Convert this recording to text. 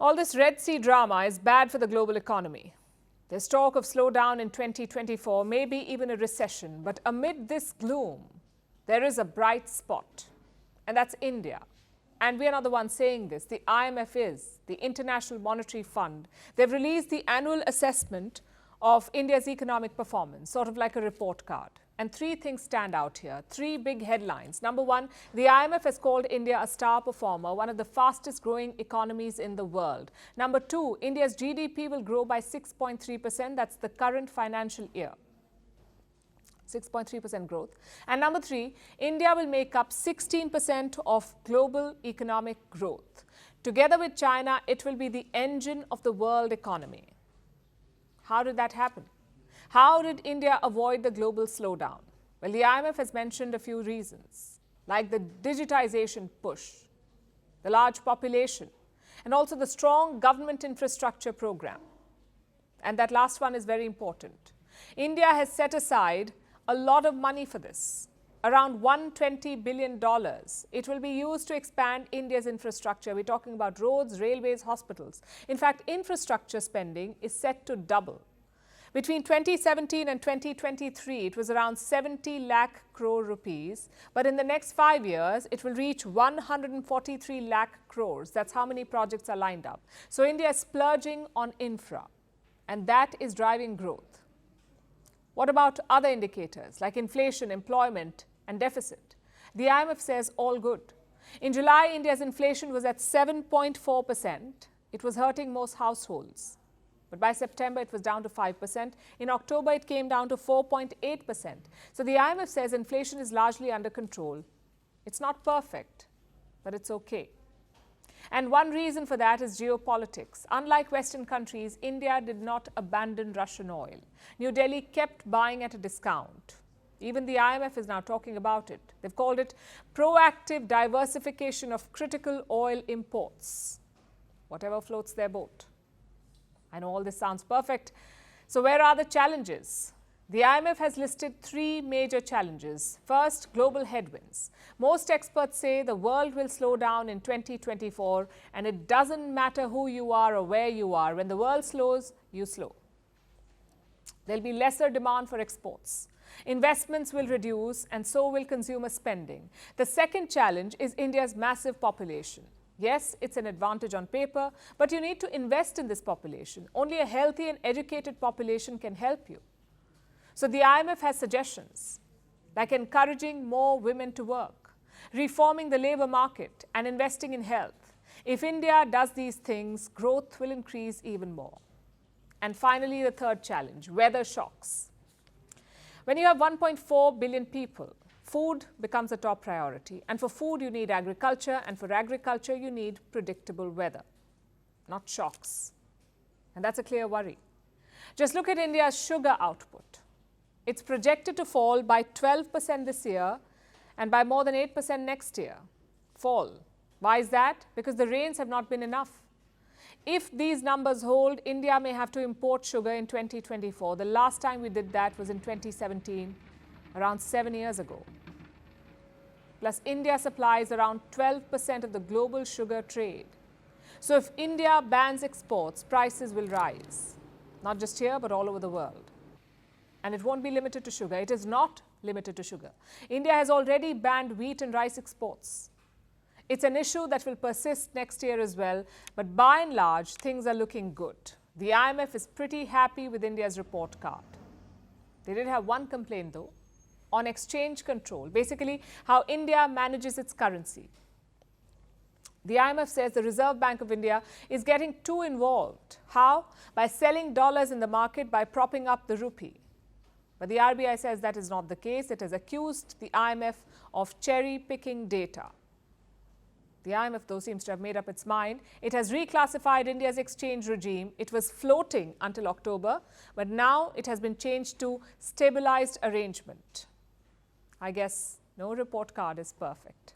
All this Red Sea drama is bad for the global economy. There's talk of slowdown in 2024, maybe even a recession. But amid this gloom, there is a bright spot, and that's India. And we are not the ones saying this. The IMF is, the International Monetary Fund. They've released the annual assessment of India's economic performance, sort of like a report card. And three things stand out here, three big headlines. Number one, the IMF has called India a star performer, one of the fastest growing economies in the world. Number two, India's GDP will grow by 6.3%. That's the current financial year. 6.3% growth. And number three, India will make up 16% of global economic growth. Together with China, it will be the engine of the world economy. How did that happen? How did India avoid the global slowdown? Well, the IMF has mentioned a few reasons, like the digitization push, the large population, and also the strong government infrastructure program. And that last one is very important. India has set aside a lot of money for this, around $120 billion. It will be used to expand India's infrastructure. We're talking about roads, railways, hospitals. In fact, infrastructure spending is set to double. Between 2017 and 2023, it was around 70 lakh crore rupees. But in the next 5 years, it will reach 143 lakh crores. That's how many projects are lined up. So India is splurging on infra, and that is driving growth. What about other indicators like inflation, employment, and deficit? The IMF says all good. In July, India's inflation was at 7.4%. It was hurting most households. But by September, it was down to 5%. In October, it came down to 4.8%. So the IMF says inflation is largely under control. It's not perfect, but it's okay. And one reason for that is geopolitics. Unlike Western countries, India did not abandon Russian oil. New Delhi kept buying at a discount. Even the IMF is now talking about it. They've called it proactive diversification of critical oil imports. Whatever floats their boat. I know all this sounds perfect. So where are the challenges? The IMF has listed three major challenges. First, global headwinds. Most experts say the world will slow down in 2024, and it doesn't matter who you are or where you are. When the world slows, you slow. There'll be lesser demand for exports. Investments will reduce, and so will consumer spending. The second challenge is India's massive population. Yes, it's an advantage on paper, but you need to invest in this population. Only a healthy and educated population can help you. So the IMF has suggestions, like encouraging more women to work, reforming the labor market, and investing in health. If India does these things, growth will increase even more. And finally, the third challenge, weather shocks. When you have 1.4 billion people, food becomes a top priority. And for food, you need agriculture. And for agriculture, you need predictable weather, not shocks. And that's a clear worry. Just look at India's sugar output. It's projected to fall by 12% this year and by more than 8% next year. Fall. Why is that? Because the rains have not been enough. If these numbers hold, India may have to import sugar in 2024. The last time we did that was in 2017, around 7 years ago. Plus, India supplies around 12% of the global sugar trade. So if India bans exports, prices will rise. Not just here, but all over the world. And it won't be limited to sugar. It is not limited to sugar. India has already banned wheat and rice exports. It's an issue that will persist next year as well. But by and large, things are looking good. The IMF is pretty happy with India's report card. They did have one complaint, though, on exchange control, basically how India manages its currency. The IMF says the Reserve Bank of India is getting too involved. How? By selling dollars in the market, by propping up the rupee. But the RBI says that is not the case. It has accused the IMF of cherry-picking data. The IMF, though, seems to have made up its mind. It has reclassified India's exchange regime. It was floating until October, but now it has been changed to stabilized arrangement. I guess no report card is perfect.